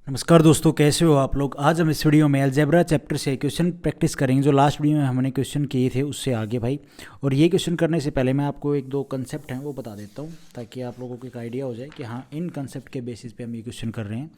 नमस्कार दोस्तों, कैसे हो आप लोग। आज हम इस वीडियो में अलजेब्रा चैप्टर से क्वेश्चन प्रैक्टिस करेंगे जो लास्ट वीडियो में हमने क्वेश्चन किए थे उससे आगे भाई। और ये क्वेश्चन करने से पहले मैं आपको एक दो कंसेप्ट हैं वो बता देता हूँ ताकि आप लोगों को एक आइडिया हो जाए कि हाँ इन कंसेप्ट के बेसिस पे हम ये क्वेश्चन कर रहे हैं।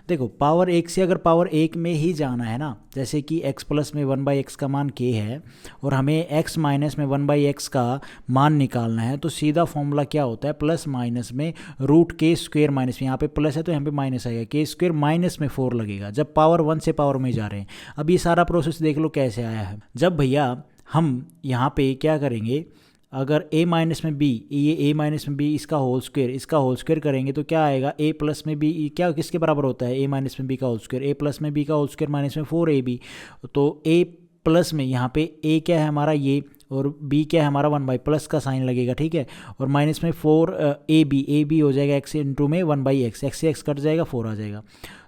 देखो, पावर एक से अगर पावर एक में ही जाना है ना, जैसे कि x प्लस में 1/x का मान k है और हमें x माइनस में 1/x का मान निकालना है, तो सीधा फॉर्मूला क्या होता है, प्लस माइनस में रूट के स्क्वेयर माइनस में, यहाँ पे प्लस है तो यहाँ पे माइनस आएगा, के स्क्वेयर माइनस में 4 लगेगा जब पावर 1 से पावर में जा रहे हैं। अब ये सारा प्रोसेस देख लो कैसे आया है। जब भैया हम यहाँ पे क्या करेंगे, अगर a माइनस में b, ये a माइनस में b इसका होल स्क्वेयर करेंगे तो क्या आएगा, a प्लस में b क्या किसके बराबर होता है, a माइनस में b का होल स्क्वेयर, a प्लस में b का होल स्क्वेयर माइनस में 4ab। तो a प्लस में यहाँ पे a क्या है हमारा ये, और b क्या है हमारा 1 प्लस का साइन लगेगा, ठीक है, और माइनस में 4ab हो जाएगा x इंटू में 1/x, x से x कट जाएगा 4 आ जाएगा।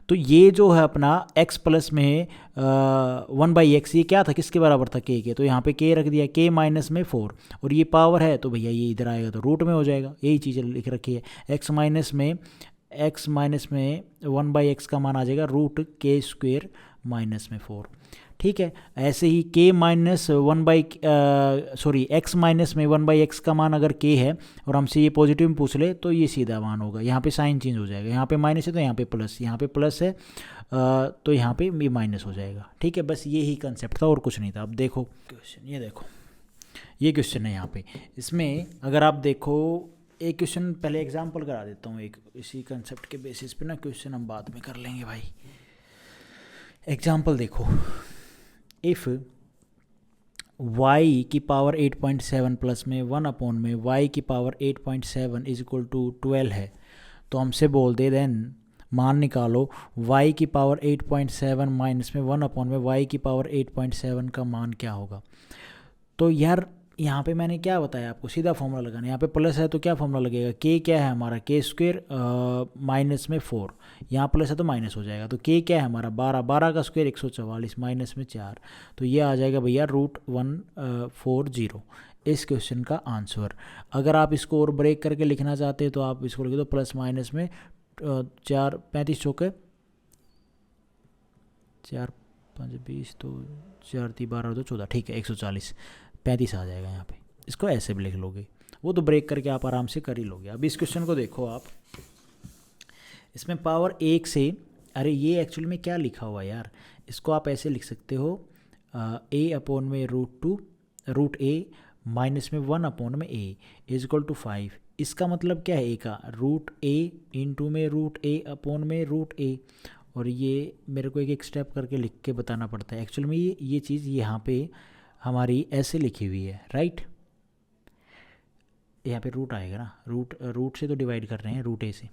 तो ये जो है अपना x प्लस में 1/x, ये क्या था, किसके बराबर था, k के, तो यहाँ पे k रख दिया, k माइनस में 4, और ये पावर है तो भैया ये इधर आएगा तो रूट में हो जाएगा। यही चीज़ लिख रखी है, x माइनस में 1/x का मान आ जाएगा रूट के स्क्वेयर माइनस में 4, ठीक है। ऐसे ही k माइनस x माइनस में 1/x का मान अगर k है और हमसे ये पॉजिटिव में पूछ ले तो ये सीधा मान होगा, यहाँ पे साइन चेंज हो जाएगा, यहाँ पे माइनस है तो यहाँ पे प्लस, यहाँ पे प्लस है तो यहाँ पे ये माइनस हो जाएगा, ठीक है। बस ये ही कंसेप्ट था और कुछ नहीं था। अब देखो क्वेश्चन, ये देखो ये क्वेश्चन है यहाँ पे। इसमें अगर आप देखो, एक क्वेश्चन पहले एग्जाम्पल करा देता हूँ एक, इसी कंसेप्ट के बेसिस पे ना क्वेश्चन हम बाद में कर लेंगे भाई। एग्जाम्पल देखो, इफ़ y की पावर 8.7 प्लस में 1 में y की पावर 8.7 इज इक्वल टू 12 है, तो हमसे बोल दे देन मान निकालो y की पावर 8.7 माइनस में 1 में y की पावर 8.7 का मान क्या होगा। तो यार यहाँ पे मैंने क्या बताया आपको, सीधा फॉर्मूला लगाना है। यहाँ पे प्लस है तो क्या फॉर्मूला लगेगा, k क्या है हमारा, के स्क्वेयर माइनस में 4, यहाँ प्लस है तो माइनस हो जाएगा, तो k क्या है हमारा 12 का स्क्वेयर 144 माइनस में 4, तो ये आ जाएगा भैया √140। इस क्वेश्चन का आंसर। अगर आप इसको और ब्रेक करके लिखना चाहते हैं तो आप इसको लिख दो प्लस माइनस में 4 35 चौके 4 5 20 तो 4 3 12 तो 14, ठीक है 140 35 आ जाएगा यहाँ पे। इसको ऐसे भी लिख लोगे, वो तो ब्रेक करके आप आराम से कर ही लोगे। अब इस क्वेश्चन को देखो आप, इसमें पावर एक से, अरे ये एक्चुअली में क्या लिखा हुआ है यार, इसको आप ऐसे लिख सकते हो a में रूट a माइनस में 1 में a इज इक्वल टू 5। इसका मतलब क्या है, a का रूट a इंटू में रूट a में रूट a, और ये मेरे को एक एक स्टेप करके लिख के बताना पड़ता है। एक्चुअली में ये चीज़ यहाँ पे हमारी ऐसे लिखी हुई है, राइट, यहाँ पे रूट आएगा ना, रूट से तो डिवाइड कर रहे हैं रूट ए से,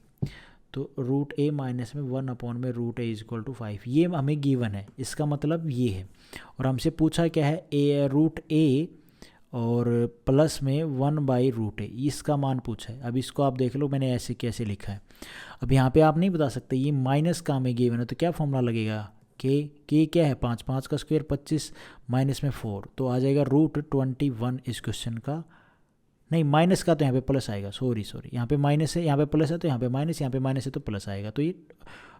तो रूट ए माइनस में 1 में root A is equal to 5, ये हमें गिवन है, इसका मतलब ये है। और हमसे पूछा क्या है, ए रूट ए और प्लस में 1/√a, इसका मान पूछा है। अब इसको आप देख लो मैंने ऐसे कैसे लिखा है। अब यहाँ पे आप नहीं बता सकते, ये माइनस का हमें गिवन है तो क्या फॉर्मूला लगेगा, के क्या है 5 का स्क्वायर 25 माइनस में 4, तो आ जाएगा √21 इस क्वेश्चन का। नहीं माइनस का तो यहाँ पे प्लस आएगा, सॉरी यहाँ पे माइनस है, यहाँ पे प्लस है तो यहाँ पे माइनस, यहाँ पे माइनस है तो प्लस आएगा, तो ये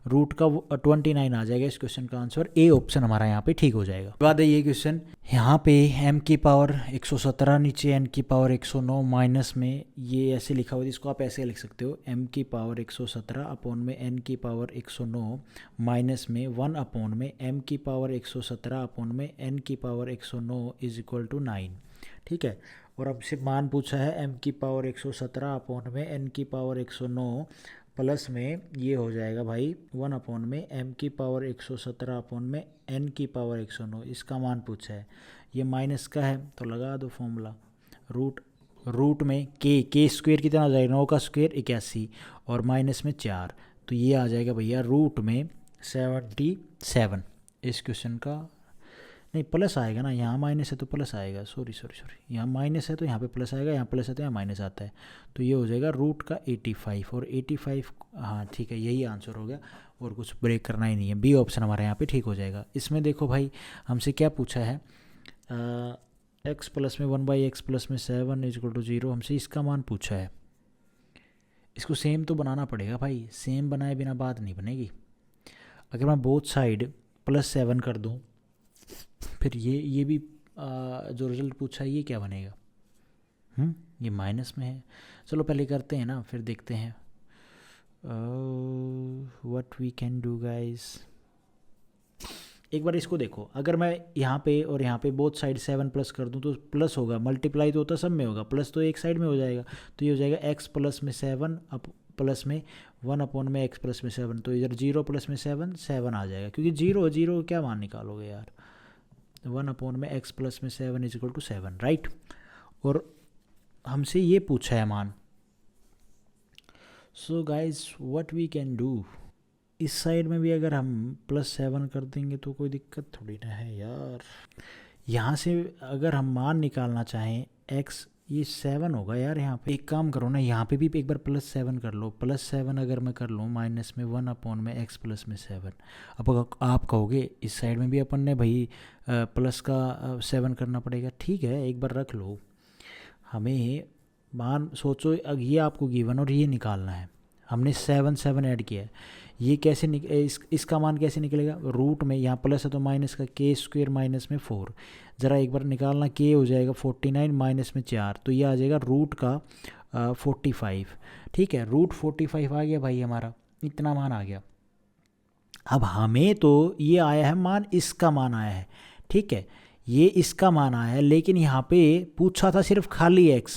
रूट का 29 आ जाएगा इस क्वेश्चन का आंसर। ए ऑप्शन हमारा यहाँ पे ठीक हो जाएगा। बाद है ये क्वेश्चन, यहाँ पे m की पावर 117 नीचे n की पावर 109 माइनस में, ये ऐसे लिखा हुआ है, इसको आप ऐसे लिख सकते हो, m की पावर 117 अपॉन में n की पावर 109 माइनस में 1 में m की पावर 117 अपॉन में n की पावर 109 इज इक्वल टू 9, ठीक है। और अब से मान पूछा है m की पावर 117 अपॉन में n की पावर 109 प्लस में ये हो जाएगा भाई 1 में m की पावर 117 अपॉन में n की पावर 109, इसका मान पूछा है। ये माइनस का है तो लगा दो फॉर्मूला, रूट में के स्क्वेयर कितना आ जाएगा, 9 का स्क्वेयर 81 और माइनस में 4, तो ये आ जाएगा भैया रूट में 77। इस क्वेश्चन का नहीं प्लस आएगा ना, यहाँ माइनस है तो प्लस आएगा, सॉरी यहाँ माइनस है तो यहाँ पे प्लस आएगा, यहाँ प्लस है तो यहाँ माइनस आता है, तो ये हो जाएगा रूट का 85 और 85, हाँ ठीक है यही आंसर हो गया और कुछ ब्रेक करना ही नहीं है। बी ऑप्शन हमारे यहाँ पे ठीक हो जाएगा। इसमें देखो भाई हमसे क्या पूछा है, x प्लस में 1/x प्लस में 7 इज इक्वल टू 0, हमसे इसका मान पूछा है। इसको सेम तो बनाना पड़ेगा भाई, सेम बनाए बिना बात नहीं बनेगी। अगर मैं बोथ साइड +7 कर दूँ, फिर ये भी जो रिजल्ट पूछा है ये क्या बनेगा? ये माइनस में है। चलो पहले करते हैं ना, फिर देखते हैं what we can do guys. एक बार इसको देखो, अगर मैं यहाँ पे और यहाँ पे बोथ साइड 7 प्लस कर दूँ तो प्लस होगा, मल्टीप्लाई तो होता सब में होगा, प्लस तो एक साइड में हो जाएगा, तो ये हो जाएगा x प्लस में 7 अप प्लस में 1 अपॉन में x प्लस में 7, तो इधर 0 प्लस में 7 7 आ जाएगा, क्योंकि 0 क्या मान निकालोगे यार, 1 अपॉन में x प्लस में 7 इज इक्वल टू 7, राइट। और हमसे ये पूछा है मान। So guys what we can do, इस साइड में भी अगर हम +7 कर देंगे तो कोई दिक्कत थोड़ी ना है यार। यहाँ से अगर हम मान निकालना चाहें x, ये 7 होगा यार। यहाँ पे एक काम करो ना, यहाँ पे भी एक बार +7 कर लो, +7 अगर मैं कर लूँ माइनस में 1 अपॉन में x प्लस में 7। अब आप कहोगे इस साइड में भी अपन ने भाई प्लस का 7 करना पड़ेगा, ठीक है एक बार रख लो। हमें मान सोचो, ये आपको गिवन और ये निकालना है, हमने 7 ऐड किया है, ये कैसे इसका मान कैसे निकलेगा? रूट में यहाँ प्लस है तो माइनस का k² माइनस में 4, ज़रा एक बार निकालना, k हो जाएगा 49 माइनस में 4, तो ये आ जाएगा रूट का 45। ठीक है, रूट 45 आ गया भाई, हमारा इतना मान आ गया। अब हमें तो ये आया है मान, इसका मान आया है, ठीक है, ये इसका मान आया है, लेकिन यहाँ पे पूछा था सिर्फ खाली x,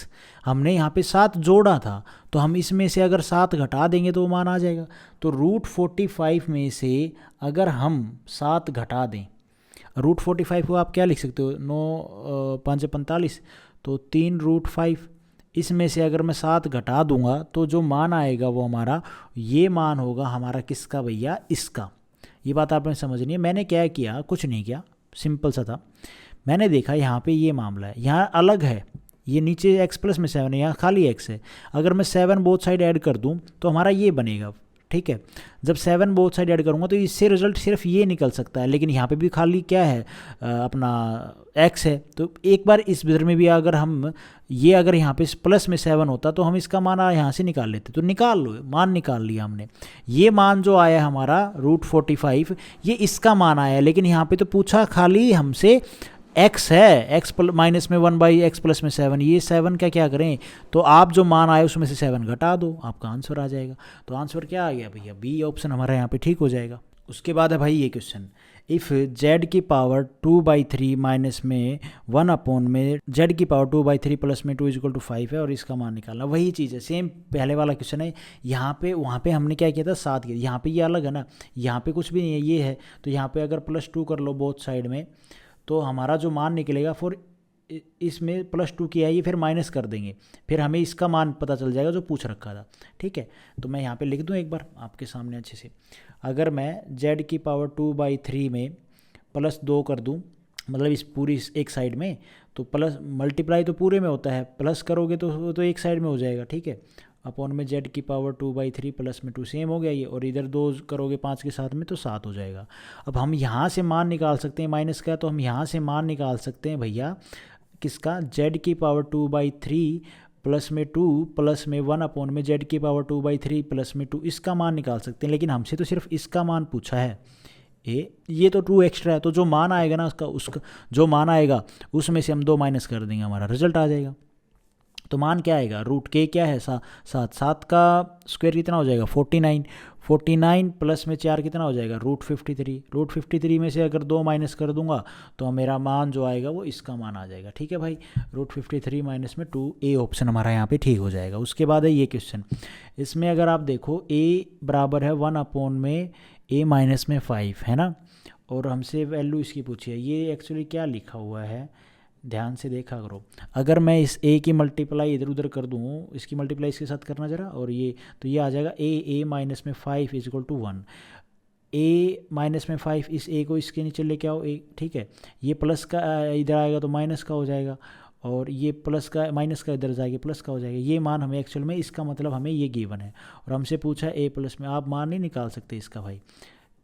हमने यहाँ पे 7 जोड़ा था, तो हम इसमें से अगर 7 घटा देंगे तो वो मान आ जाएगा। तो रूट 45 में से अगर हम 7 घटा दें, रूट 45 को आप क्या लिख सकते हो, 9 5 45, तो 3√5, इसमें से अगर मैं 7 घटा दूंगा तो जो मान आएगा वो हमारा ये मान होगा हमारा किसका भैया, इसका। ये बात आपने समझनी है। मैंने क्या किया, कुछ नहीं किया, सिंपल सा था, मैंने देखा यहाँ पे ये मामला है, यहाँ अलग है, ये नीचे x प्लस में 7 है, यहाँ खाली x है, अगर मैं 7 बोथ साइड ऐड कर दूँ तो हमारा ये बनेगा, ठीक है। जब 7 बोथ साइड ऐड करूँगा तो इससे रिजल्ट सिर्फ ये निकल सकता है, लेकिन यहाँ पे भी खाली क्या है, अपना x है, तो एक बार इस इधर में भी अगर हम ये अगर यहाँ पे प्लस में 7 होता तो हम इसका मान यहाँ से निकाल लेते, तो निकाल लो, मान निकाल लिया हमने। ये मान जो आया है हमारा रूट 45, ये इसका मान आया है, लेकिन यहाँ पे तो पूछा खाली हमसे x है, x माइनस में 1/x प्लस में 7, ये 7 का क्या करें, तो आप जो मान आए उसमें से 7 घटा दो, आपका आंसर आ जाएगा। तो आंसर क्या आ गया भैया, बी ऑप्शन हमारा यहाँ पे ठीक हो जाएगा। उसके बाद है भाई ये क्वेश्चन, इफ़ z की पावर 2/3 माइनस में 1 अपॉन में z की पावर 2/3 प्लस में 2 इज इक्वल टू 5 है और इसका मान निकालना। वही चीज़ है, सेम पहले वाला क्वेश्चन है। यहाँ पे वहाँ पे हमने क्या किया था, 7 किया, यहाँ पे ये अलग है ना, यहाँ पे कुछ भी नहीं है, ये है, तो यहाँ पे अगर +2 कर लो बोथ साइड में, तो हमारा जो मान निकलेगा फिर इसमें +2 किया है, ये फिर माइनस कर देंगे, फिर हमें इसका मान पता चल जाएगा जो पूछ रखा था, ठीक है। तो मैं यहाँ पे लिख दूँ एक बार आपके सामने अच्छे से, अगर मैं z की पावर 2/3 में +2 कर दूँ, मतलब इस पूरी एक साइड में, तो प्लस मल्टीप्लाई तो पूरे में होता है, प्लस करोगे तो एक साइड में हो जाएगा, ठीक है, अपॉन में z की पावर 2/3 प्लस में 2 सेम हो गया ये, और इधर 2 करोगे 5 के साथ में तो 7 हो जाएगा। अब हम यहाँ से मान निकाल सकते हैं माइनस का, तो हम यहाँ से मान निकाल सकते हैं भैया किसका, z की पावर 2/3 प्लस में 2 प्लस में 1 अपॉन में z की पावर 2/3 प्लस में 2, इसका मान निकाल सकते हैं, लेकिन हमसे तो सिर्फ इसका मान पूछा है, ये तो 2 एक्स्ट्रा है, तो जो मान आएगा ना उसका जो मान आएगा उसमें से हम 2 माइनस कर देंगे, हमारा रिजल्ट आ जाएगा। तो मान क्या आएगा, रूट के क्या है, 7 का स्क्वायर कितना हो जाएगा, 49 प्लस में 4 कितना हो जाएगा, रूट 53 में से अगर 2 माइनस कर दूंगा तो मेरा मान जो आएगा वो इसका मान आ जाएगा, ठीक है भाई, रूट 53 माइनस में 2, ए ऑप्शन हमारा यहाँ पे ठीक हो जाएगा। उसके बाद है ये क्वेश्चन, इसमें अगर आप देखो a बराबर है 1 अपॉन में a माइनस में 5 है ना, और हमसे वैल्यू इसकी पूछी है, ये एक्चुअली क्या लिखा हुआ है ध्यान से देखा करो, अगर मैं इस a की मल्टीप्लाई इधर उधर कर दूँ, इसकी मल्टीप्लाई इसके साथ करना जरा, और ये तो ये आ जाएगा a माइनस में 5 is equal to 1, a minus में 5, इस a को इसके नीचे लेके आओ a, ठीक है, ये प्लस का इधर आएगा तो माइनस का हो जाएगा, और ये प्लस का माइनस का इधर जाएगा प्लस का हो जाएगा, ये मान हमें एक्चुअल में, इसका मतलब हमें ये गिवन है, और हमसे पूछा है a प्लस में, आप मान नहीं निकाल सकते इसका भाई,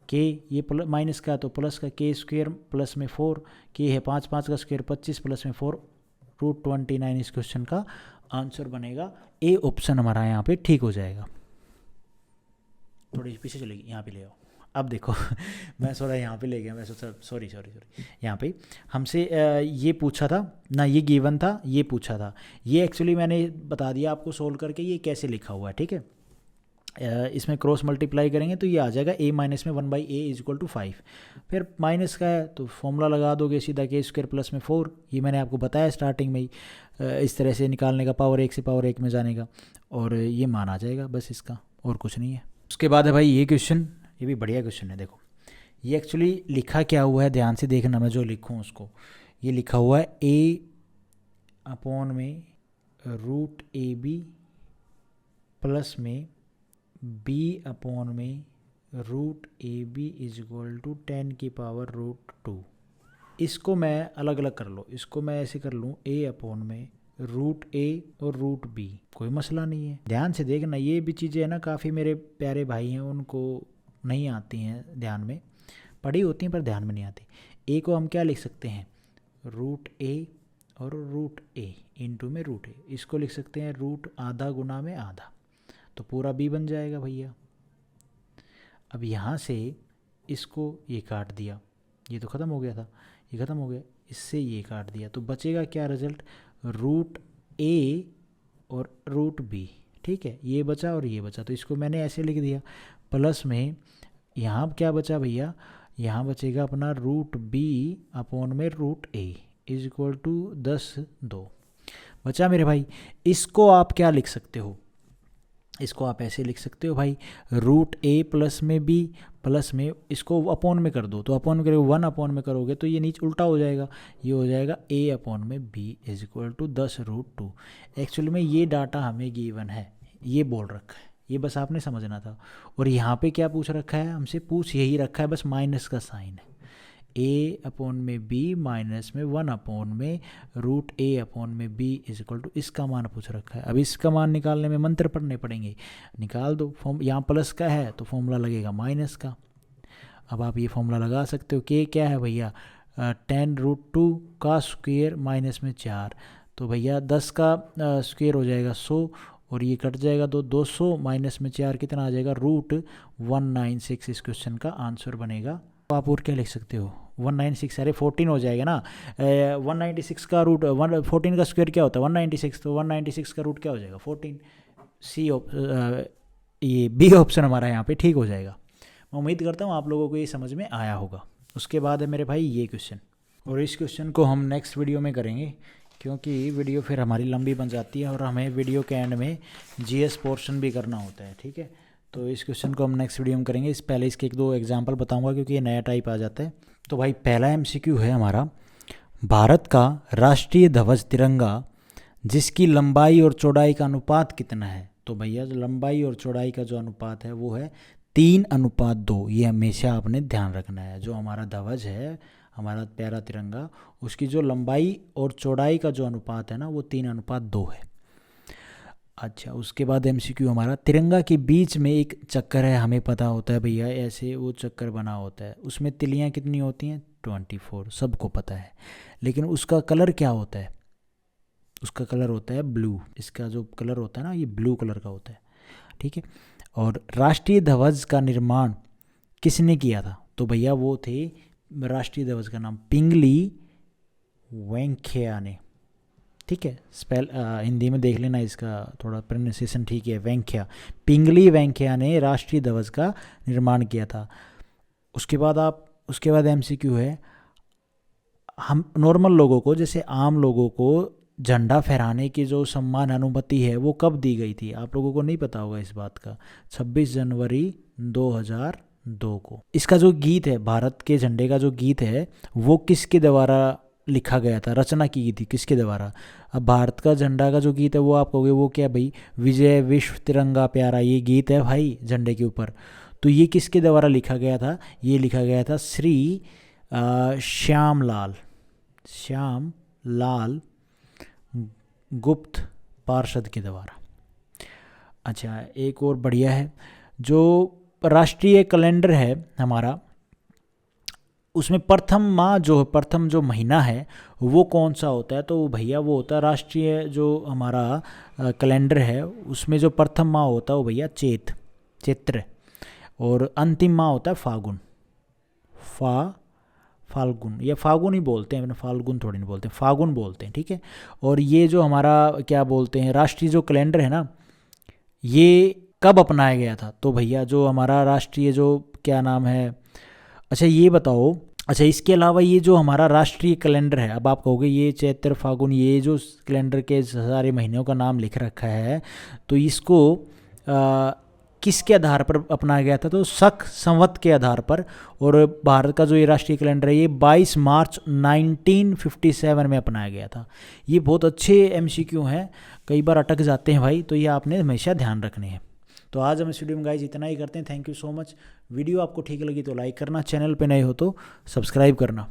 के ये प्लस माइनस का तो प्लस का k² प्लस में 4, के है 5 का स्क्वायर 25 प्लस में 4, रूट 29 इस क्वेश्चन का आंसर बनेगा, ए ऑप्शन हमारा यहाँ पे ठीक हो जाएगा। थोड़ी पीछे चलेगी, यहाँ पे ले आओ, अब देखो मैं थोड़ा यहाँ पे ले गया, मैं सोचा सॉरी यहाँ पे हमसे ये पूछा था ना, ये गिवन था, ये पूछा था, ये एक्चुअली मैंने बता दिया आपको सोल्व करके ये कैसे लिखा हुआ है, ठीक है। इसमें क्रॉस मल्टीप्लाई करेंगे तो ये आ जाएगा a माइनस में 1/a इज इक्वल टू 5। फिर माइनस का है तो फॉर्मूला लगा दोगे सीधा k² प्लस में 4, ये मैंने आपको बताया स्टार्टिंग में ही, इस तरह से निकालने का, पावर 1 से पावर 1 में जाने का, और ये मान आ जाएगा बस इसका, और कुछ नहीं है। उसके बाद है भाई ये क्वेश्चन, ये भी बढ़िया क्वेश्चन है। देखो ये एक्चुअली लिखा क्या हुआ है, ध्यान से देखना, मैं जो लिखूँ उसको। ये लिखा हुआ है a/में √ab प्लस में b/में √ab इज इक्वल टू 10 की पावर √2। इसको मैं अलग अलग कर लो, इसको मैं ऐसे कर लूँ a/में √a और √b, कोई मसला नहीं है। ध्यान से देखना, ये भी चीज़ें है ना, काफ़ी मेरे प्यारे भाई हैं उनको नहीं आती हैं, ध्यान में पढ़ी होती हैं पर ध्यान में नहीं आती। a को हम क्या लिख सकते हैं, √a और √a इंटू में √a, इसको लिख सकते हैं √आधा गुना में आधा, तो पूरा b बन जाएगा भैया। अब यहाँ से इसको ये काट दिया, ये तो ख़त्म हो गया था, ये ख़त्म हो गया, इससे ये काट दिया, तो बचेगा क्या रिजल्ट, √a और √b, ठीक है, ये बचा और ये बचा, तो इसको मैंने ऐसे लिख दिया। प्लस में यहाँ क्या बचा भैया, यहाँ बचेगा अपना √b/में √a इज इक्वल टू 10/2 बचा मेरे भाई। इसको आप क्या लिख सकते हो, इसको आप ऐसे लिख सकते हो भाई, √a प्लस में b प्लस में इसको अपॉन में कर दो, तो अपॉन में करोगे 1 में करोगे तो ये नीचे उल्टा हो जाएगा, ये हो जाएगा a/में b is equal to 10√2। Actually में ये डाटा हमें गिवन है, ये बोल रखा है, ये बस आपने समझना था। और यहाँ पे क्या पूछ रखा है हमसे, पूछ यही रखा है, बस माइनस का साइन है, a/में b माइनस में 1/में √a/में b इज इक्वल टू, इसका मान पूछ रखा है। अब इसका मान निकालने में मंत्र पढ़ने पड़ेंगे, निकाल दो। फॉर्म यहाँ प्लस का है तो फॉर्मूला लगेगा माइनस का। अब आप ये फॉर्मूला लगा सकते हो, k क्या है भैया, 10√2 का स्क्वायर माइनस में 4, तो भैया 10 का स्क्वायर हो जाएगा 100, और ये कट जाएगा 200 माइनस में 4 कितना आ जाएगा, √196 इस क्वेश्चन का आंसर बनेगा। तो आप और क्या लिख सकते हो, 196, अरे 14 हो जाएगा ना, 196 का रूट 14 का स्क्वायर क्या होता है 196, तो 196 का रूट क्या हो जाएगा 14। ये बी ऑप्शन हमारा यहाँ पे ठीक हो जाएगा। मैं उम्मीद करता हूँ आप लोगों को ये समझ में आया होगा। उसके बाद है मेरे भाई ये क्वेश्चन, और इस क्वेश्चन को हम नेक्स्ट वीडियो में करेंगे, क्योंकि वीडियो फिर हमारी लंबी बन जाती है और हमें वीडियो के एंड में जीएस पोर्शन भी करना होता है, ठीक है। तो इस क्वेश्चन को हम नेक्स्ट वीडियो में करेंगे। इस पहले इसके 1-2 एग्जांपल बताऊंगा क्योंकि ये नया टाइप आ जाता है। तो भाई पहला एमसीक्यू है हमारा, भारत का राष्ट्रीय ध्वज तिरंगा जिसकी लंबाई और चौड़ाई का अनुपात कितना है। तो भैया जो लंबाई और चौड़ाई का जो अनुपात है वो है 3:2। ये हमेशा आपने ध्यान रखना है। जो हमारा ध्वज है, हमारा प्यारा तिरंगा, उसकी जो लंबाई और चौड़ाई का जो अनुपात है ना वो 3:2 है। अच्छा, उसके बाद एमसीक्यू हमारा, तिरंगा के बीच में एक चक्कर है, हमें पता होता है भैया, ऐसे वो चक्कर बना होता है, उसमें तिलियाँ कितनी होती हैं 24, सबको पता है। लेकिन उसका कलर क्या होता है, उसका कलर होता है ब्लू। इसका जो कलर होता है ना ये ब्लू कलर का होता है, ठीक है। और राष्ट्रीय ध्वज का निर्माण किसने किया था। तो भैया वो थे, राष्ट्रीय ध्वज का नाम पिंगली वेंकैया ने, ठीक है। स्पेल हिंदी में देख लेना, इसका थोड़ा प्रोनाउंसिएशन ठीक है, वेंकैया, पिंगली वेंकैया ने राष्ट्रीय ध्वज का निर्माण किया था। उसके बाद एमसीक्यू है, हम नॉर्मल लोगों को, जैसे आम लोगों को झंडा फहराने की जो सम्मान अनुमति है वो कब दी गई थी। आप लोगों को नहीं पता होगा इस बात का, 26 जनवरी 2002 को। इसका जो गीत है, भारत के झंडे का जो गीत है वो किसके द्वारा लिखा गया था, रचना की गई थी किसके द्वारा। अब भारत का झंडा का जो गीत है वो आप कहोगे वो क्या भाई, विजय विश्व तिरंगा प्यारा, ये गीत है भाई झंडे के ऊपर। तो ये किसके द्वारा लिखा गया था, ये लिखा गया था श्री श्याम लाल गुप्त पार्षद के द्वारा। अच्छा, एक और बढ़िया है, जो राष्ट्रीय कैलेंडर है हमारा, उसमें प्रथम माह जो प्रथम जो महीना है वो कौन सा होता है। तो भैया वो होता है, राष्ट्रीय जो हमारा कैलेंडर है उसमें जो प्रथम माह होता है वो भैया चैत्र। और अंतिम माह होता है फागुन, फाल्गुन या फागुन ही बोलते हैं, फाल्गुन थोड़ी नहीं बोलते, फागुन बोलते हैं, ठीक है। और ये जो हमारा क्या बोलते हैं राष्ट्रीय जो कैलेंडर है ना, ये कब अपनाया गया था? तो भैया जो हमारा राष्ट्रीय जो क्या नाम है, अच्छा ये बताओ, अच्छा इसके अलावा ये जो हमारा राष्ट्रीय कैलेंडर है, अब आप कहोगे ये चैत्र फागुन ये जो कैलेंडर के सारे महीनों का नाम लिख रखा है, तो इसको किसके आधार पर अपनाया गया था? तो शक संवत के आधार पर। और भारत का जो ये राष्ट्रीय कैलेंडर है ये 22 मार्च 1957 में अपनाया गया था। ये बहुत अच्छे MCQ हैं, कई बार अटक जाते हैं भाई, तो ये आपने हमेशा ध्यान रखने हैं। तो आज हम इस वीडियो में गाइज इतना ही करते हैं। Thank you so much. Video आपको ठीक लगी तो लाइक करना, चैनल पे नए हो तो सब्सक्राइब करना।